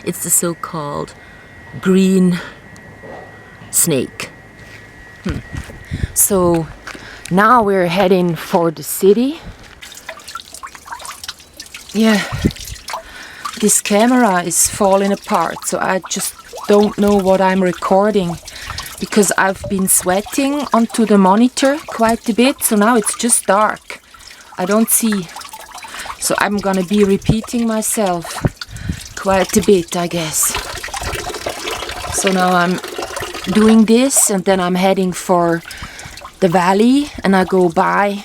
It's the so-called green snake. So now we're heading for the city. Yeah, this camera is falling apart, so I just don't know what I'm recording because I've been sweating onto the monitor quite a bit, so now it's just dark. I don't see, so I'm gonna be repeating myself quite a bit, I guess. So now I'm doing this and then I'm heading for the valley and I go by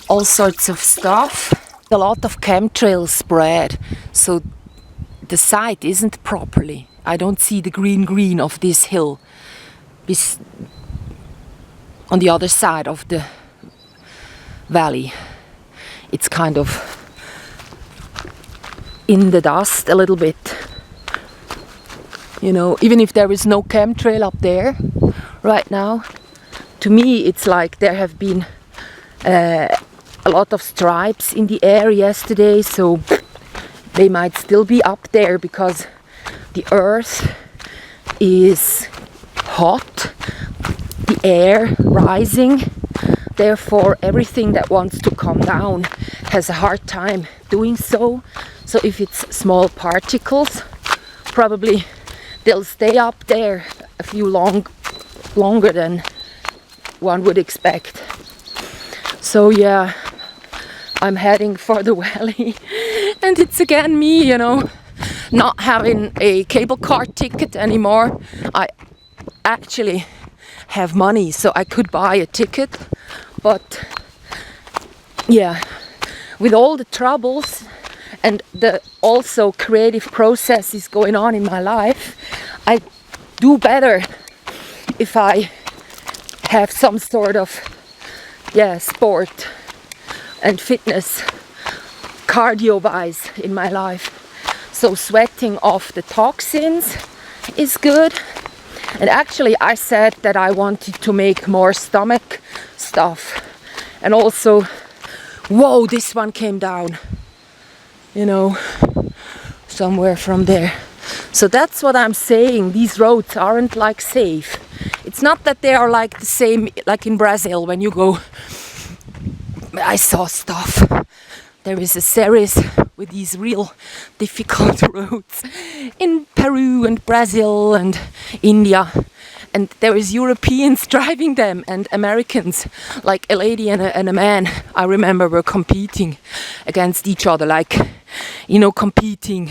all sorts of stuff. A lot of chemtrails spread, so the sight isn't properly. I don't see the green of this hill on the other side of the valley. It's kind of in the dust a little bit. You know, even if there is no chemtrail up there right now, to me it's like there have been a lot of stripes in the air yesterday, so they might still be up there because the earth is hot, the air rising, therefore everything that wants to come down has a hard time doing so. So if it's small particles, probably they'll stay up there a few longer than one would expect. So yeah, I'm heading for the valley and it's again me, you know, not having a cable car ticket anymore. I actually have money, so I could buy a ticket, but yeah, with all the troubles and the also creative processes going on in my life, I do better if I have some sort of sport and fitness cardio-wise in my life. So sweating off the toxins is good. And actually I said that I wanted to make more stomach stuff. And also, whoa, this one came down, you know, somewhere from there. So that's what I'm saying. These roads aren't like safe. It's not that they are like the same, like in Brazil when you go. I saw stuff. There is a series with these real difficult roads in Peru and Brazil and India. And there is Europeans driving them and Americans, like a lady and a man, I remember, were competing against each other, like, you know, competing.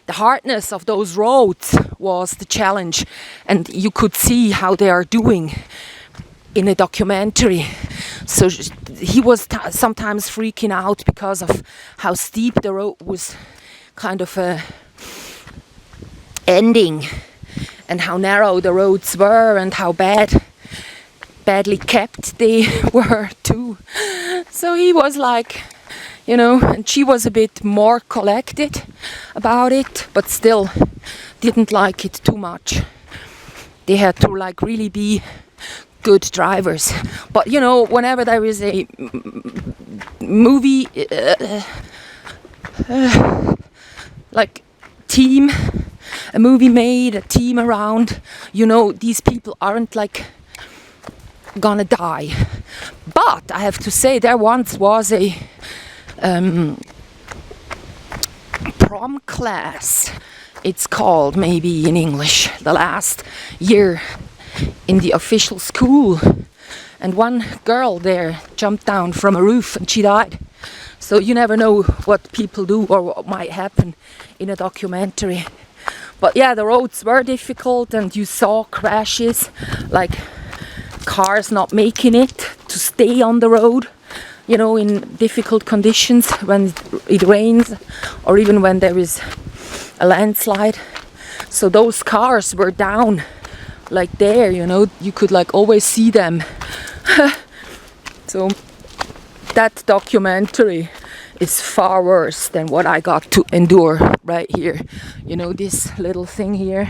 The hardness of those roads was the challenge, and you could see how they are doing in a documentary. So he was sometimes freaking out because of how steep the road was kind of ending, and how narrow the roads were, and how badly kept they were too. So he was like, you know, and she was a bit more collected about it, but still didn't like it too much. They had to like really be good drivers. But you know, whenever there is a movie like team, a movie made, a team around, you know, these people aren't like gonna die. But I have to say, there once was a prom class, it's called maybe in English, the last year in the official school, and one girl there jumped down from a roof and she died. So you never know what people do or what might happen in a documentary. But yeah, the roads were difficult and you saw crashes, like cars not making it to stay on the road, you know, in difficult conditions when it rains or even when there is a landslide. So those cars were down like there, you know, you could like always see them. So that documentary is far worse than what I got to endure right here. You know, this little thing here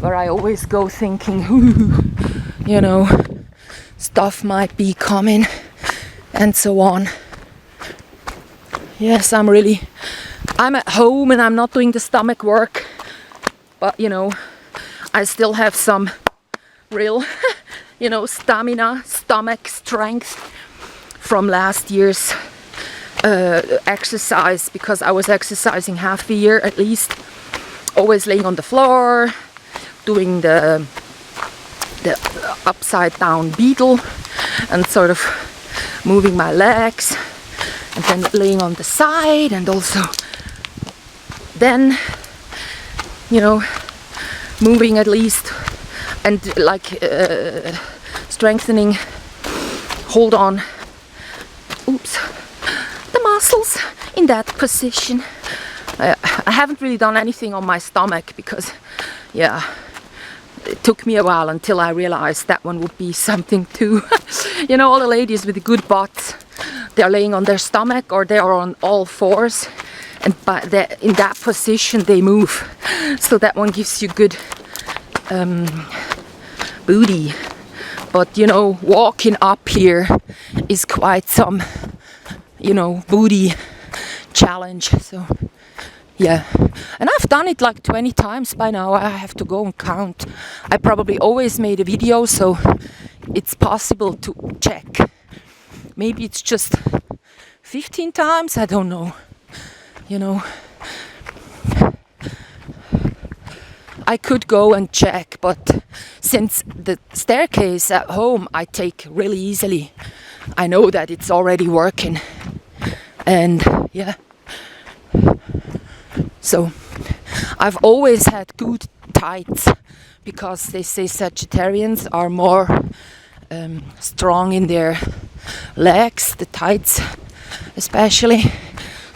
where I always go thinking, you know, stuff might be coming and so on. Yes, I'm at home and I'm not doing the stomach work but you know, I still have some real you know, stomach strength from last year's exercise, because I was exercising half a year at least, always laying on the floor, doing the upside down beetle and sort of moving my legs, and then laying on the side, and also then, you know, moving at least, and like strengthening, hold on, oops, the muscles in that position. I haven't really done anything on my stomach because, yeah, it took me a while until I realized that one would be something too. You know, all the ladies with the good butts, they're laying on their stomach or they are on all fours, and in that position they move. So that one gives you good booty. But you know, walking up here is quite some, you know, booty challenge. So yeah, and I've done it like 20 times by now. I have to go and count. I probably always made a video, so it's possible to check. Maybe it's just 15 times, I don't know. You know, I could go and check, but since the staircase at home I take really easily, I know that it's already working. And yeah, so I've always had good tights, because they say Sagittarians are more strong in their legs, the tights especially.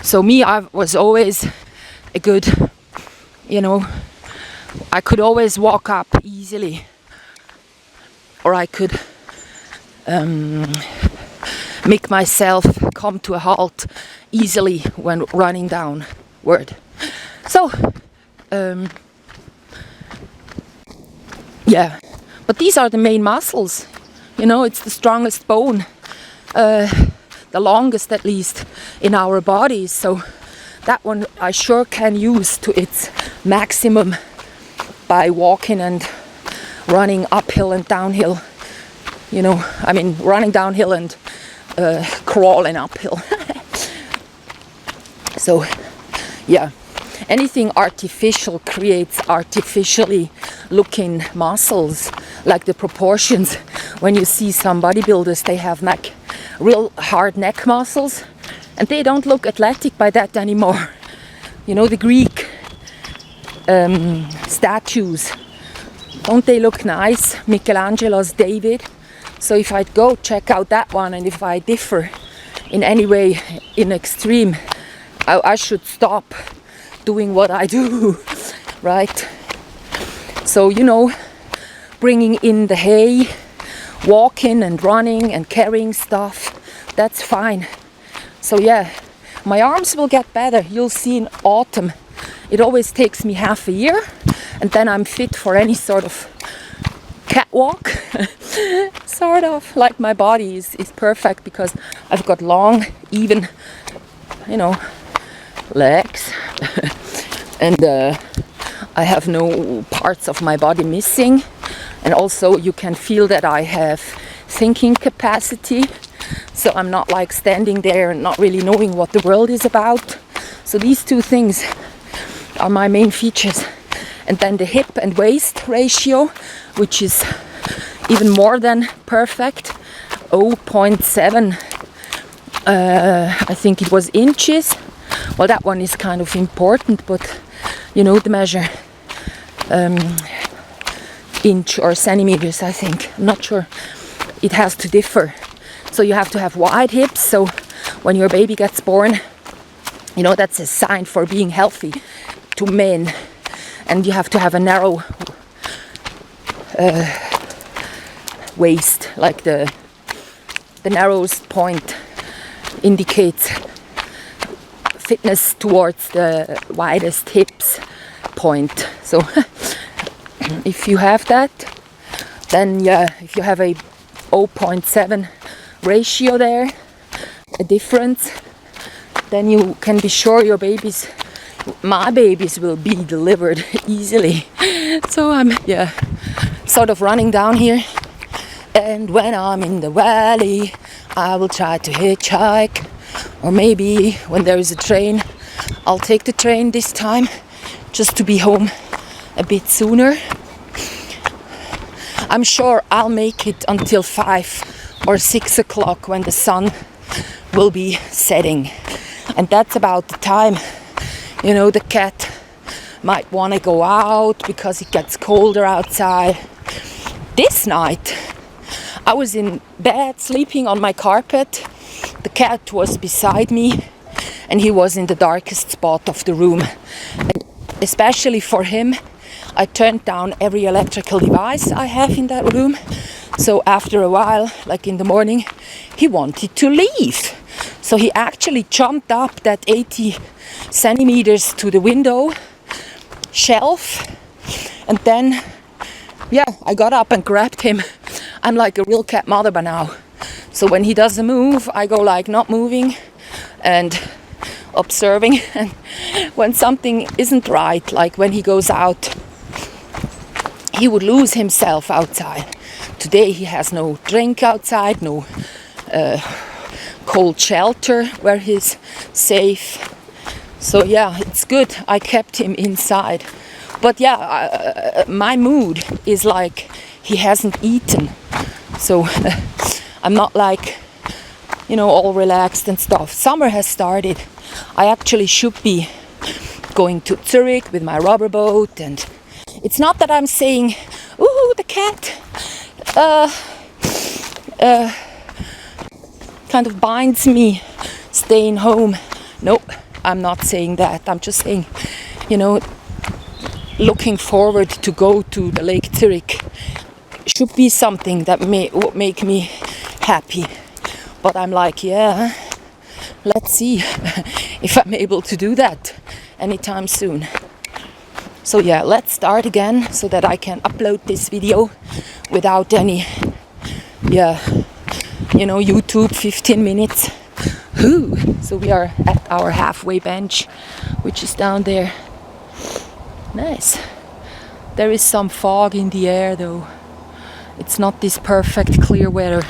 So me, I was always a good, you know, I could always walk up easily, or I could make myself come to a halt easily when running downward. So yeah, but these are the main muscles, you know, it's the strongest bone, the longest at least in our bodies, so that one I sure can use to its maximum by walking and running uphill and downhill, you know, I mean running downhill and crawling uphill. So yeah, anything artificial creates artificially looking muscles, like the proportions. When you see some bodybuilders, they have like real hard neck muscles, and they don't look athletic by that anymore. You know, the Greek statues, don't they look nice? Michelangelo's David. So if I'd go check out that one, and if I differ in any way in extreme, I should stop doing what I do, right? So, you know, bringing in the hay, walking and running and carrying stuff, that's fine. So yeah, my arms will get better. You'll see in autumn. It always takes me half a year, and then I'm fit for any sort of catwalk. Sort of like my body is perfect, because I've got long, even, you know, legs. And I have no parts of my body missing. And also you can feel that I have thinking capacity. So I'm not like standing there and not really knowing what the world is about. So these two things are my main features. And then the hip and waist ratio, which is even more than perfect, 0.7 I think it was inches. Well, that one is kind of important, but you know the measure, inch or centimeters, I think. I'm not sure. It has to differ. So you have to have wide hips, so when your baby gets born, you know, that's a sign for being healthy to men. And you have to have a narrow waist, like the narrowest point indicates fitness towards the widest hips point. So if you have that, then yeah, if you have a 0.7 ratio there, a difference, then you can be sure your baby's my babies will be delivered easily. So I'm sort of running down here. And when I'm in the valley, I will try to hitchhike. Or maybe when there is a train, I'll take the train this time, just to be home a bit sooner. I'm sure I'll make it until 5 or 6 o'clock when the sun will be setting. And that's about the time, you know, the cat might want to go out because it gets colder outside. This night, I was in bed sleeping on my carpet. The cat was beside me and he was in the darkest spot of the room. And especially for him, I turned down every electrical device I have in that room. So after a while, like in the morning, he wanted to leave. So he actually jumped up that 80 centimeters to the window shelf. And then, I got up and grabbed him. I'm like a real cat mother by now. So when he doesn't move, I go like not moving and observing. And when something isn't right, like when he goes out, he would lose himself outside. Today he has no drink outside, no cold shelter where he's safe. So it's good I kept him inside. But my mood is like he hasn't eaten. So I'm not like, all relaxed and stuff. Summer has started. I actually should be going to Zurich with my rubber boat, and it's not that I'm saying, ooh, the cat kind of binds me staying home. No, I'm not saying that. I'm just saying, looking forward to go to the Lake Zurich should be something that would make me happy. But I'm like, let's see if I'm able to do that anytime soon. So let's start again so that I can upload this video without any, YouTube 15 minutes. So we are at our halfway bench, which is down there. Nice. There is some fog in the air though. It's not this perfect clear weather.